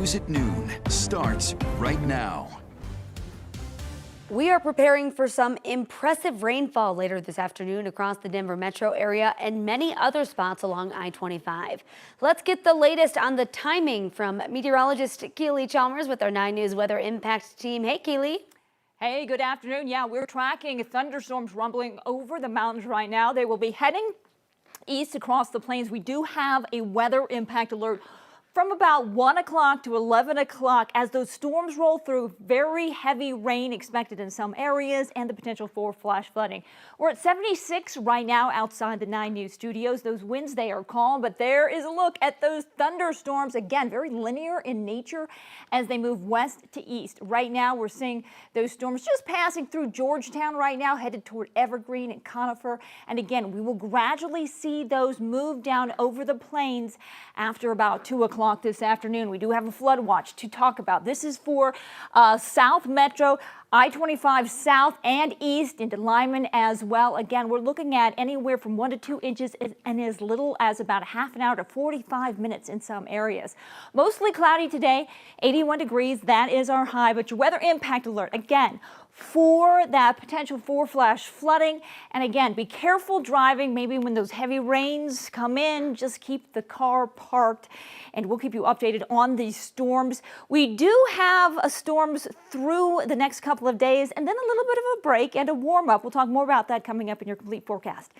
News at Noon starts right now. We are preparing for some impressive rainfall later this afternoon across the Denver metro area and many other spots along I-25. Let's get the latest on the timing from meteorologist Keely Chalmers with our 9 News Weather Impact team. Hey, Keely. Hey, good afternoon. Yeah, we're tracking thunderstorms rumbling over the mountains right now. They will be heading east across the plains. We do have a weather impact alert from about 1 o'clock to 11 o'clock as those storms roll through. Very heavy rain expected in some areas and the potential for flash flooding. We're at 76 right now outside the 9 News studios. Those winds, they are calm, but there is a look at those thunderstorms. Again, very linear in nature as they move west to east. Right now, we're seeing those storms just passing through Georgetown right now, headed toward Evergreen and Conifer. And again, we will gradually see those move down over the plains after about 2 o'clock this afternoon. We do have a flood watch to talk about. This is for South Metro, I-25 south and east into Lyman as well. Again, we're looking at anywhere from 1 to 2 inches and as little as about half an hour to 45 minutes in some areas. Mostly cloudy today, 81 degrees. That is our high, but your weather impact alert, again, for that potential for flash flooding. And again, be careful driving. Maybe when those heavy rains come in, just keep the car parked, and we'll keep you updated on these storms. We do have storms through the next couple of days, and then a little bit of a break and a warm up. We'll talk more about that coming up in your complete forecast.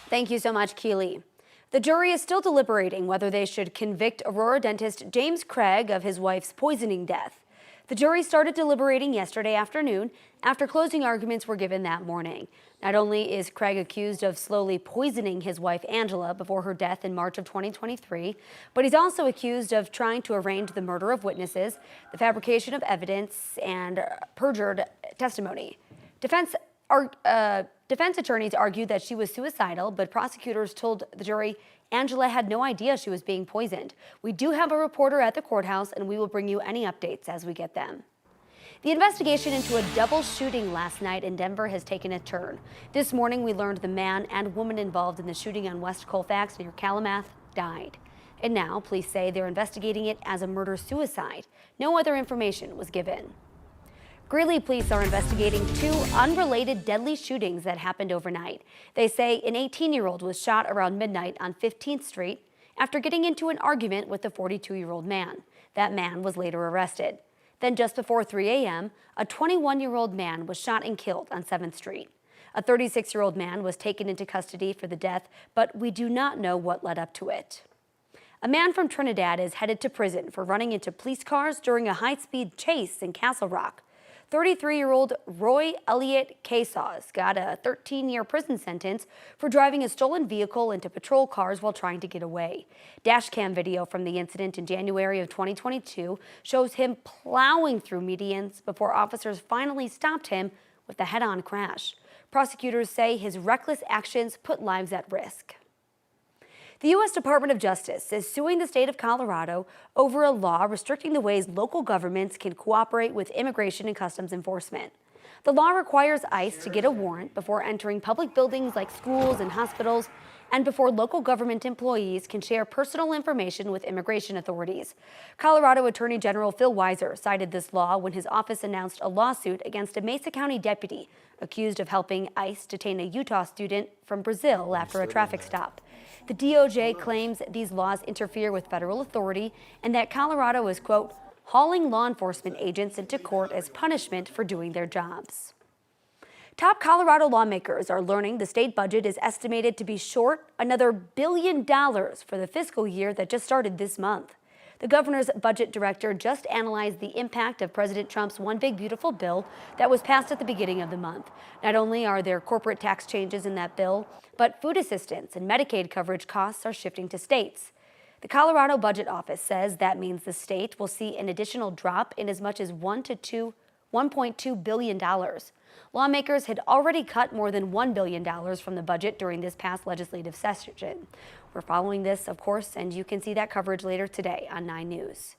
Thank you so much, Keely. The jury is still deliberating whether they should convict Aurora dentist James Craig of his wife's poisoning death. The jury started deliberating yesterday afternoon after closing arguments were given that morning. Not only is Craig accused of slowly poisoning his wife Angela before her death in March of 2023, but he's also accused of trying to arrange the murder of witnesses, the fabrication of evidence, and perjured testimony. Defense attorneys argued that she was suicidal, but prosecutors told the jury Angela had no idea she was being poisoned. We do have a reporter at the courthouse, and we will bring you any updates as we get them. The investigation into a double shooting last night in Denver has taken a turn. This morning, we learned the man and woman involved in the shooting on West Colfax near Kalamath died. And now, police say they're investigating it as a murder-suicide. No other information was given. Greeley police are investigating 2 unrelated deadly shootings that happened overnight. They say an 18-year-old was shot around midnight on 15th Street after getting into an argument with a 42-year-old man. That man was later arrested. Then just before 3 a.m., a 21-year-old man was shot and killed on 7th Street. A 36-year-old man was taken into custody for the death, but we do not know what led up to it. A man from Trinidad is headed to prison for running into police cars during a high-speed chase in Castle Rock. 33-year-old Roy Elliott Casas got a 13-year prison sentence for driving a stolen vehicle into patrol cars while trying to get away. Dashcam video from the incident in January of 2022 shows him plowing through medians before officers finally stopped him with a head-on crash. Prosecutors say his reckless actions put lives at risk. The U.S. Department of Justice is suing the state of Colorado over a law restricting the ways local governments can cooperate with immigration and customs enforcement. The law requires ICE to get a warrant before entering public buildings like schools and hospitals, and before local government employees can share personal information with immigration authorities. Colorado Attorney General Phil Weiser cited this law when his office announced a lawsuit against a Mesa County deputy accused of helping ICE detain a Utah student from Brazil after a traffic stop. The DOJ claims these laws interfere with federal authority and that Colorado is, quote, hauling law enforcement agents into court as punishment for doing their jobs. Top Colorado lawmakers are learning the state budget is estimated to be short another $1 billion for the fiscal year that just started this month. The governor's budget director just analyzed the impact of President Trump's One Big Beautiful bill that was passed at the beginning of the month. Not only are there corporate tax changes in that bill, but food assistance and Medicaid coverage costs are shifting to states. The Colorado Budget Office says that means the state will see an additional drop in as much as $1.2 billion. Lawmakers had already cut more than $1 billion from the budget during this past legislative session. We're following this, of course, and you can see that coverage later today on 9 News.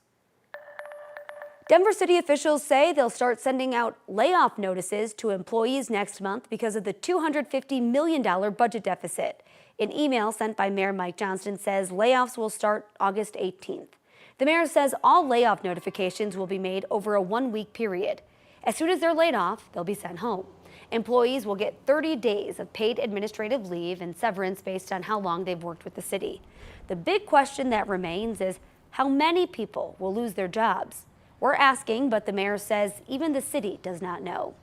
Denver city officials say they'll start sending out layoff notices to employees next month because of the $250 million budget deficit. An email sent by Mayor Mike Johnston says layoffs will start August 18th. The mayor says all layoff notifications will be made over a 1-week period. As soon as they're laid off, they'll be sent home. Employees will get 30 days of paid administrative leave and severance based on how long they've worked with the city. The big question that remains is how many people will lose their jobs. We're asking, but the mayor says even the city does not know.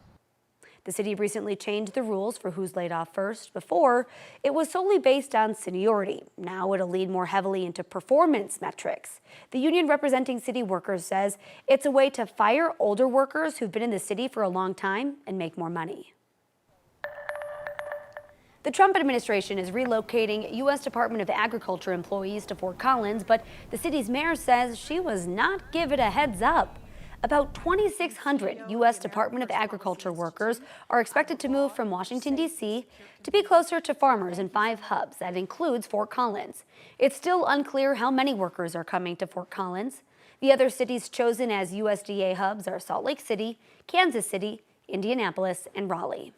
The city recently changed the rules for who's laid off first. Before, it was solely based on seniority. Now it'll lean more heavily into performance metrics. The union representing city workers says it's a way to fire older workers who've been in the city for a long time and make more money. The Trump administration is relocating U.S. Department of Agriculture employees to Fort Collins, but the city's mayor says she was not given a heads up. About 2,600 U.S. Department of Agriculture workers are expected to move from Washington, D.C. to be closer to farmers in 5 hubs. That includes Fort Collins. It's still unclear how many workers are coming to Fort Collins. The other cities chosen as USDA hubs are Salt Lake City, Kansas City, Indianapolis, and Raleigh.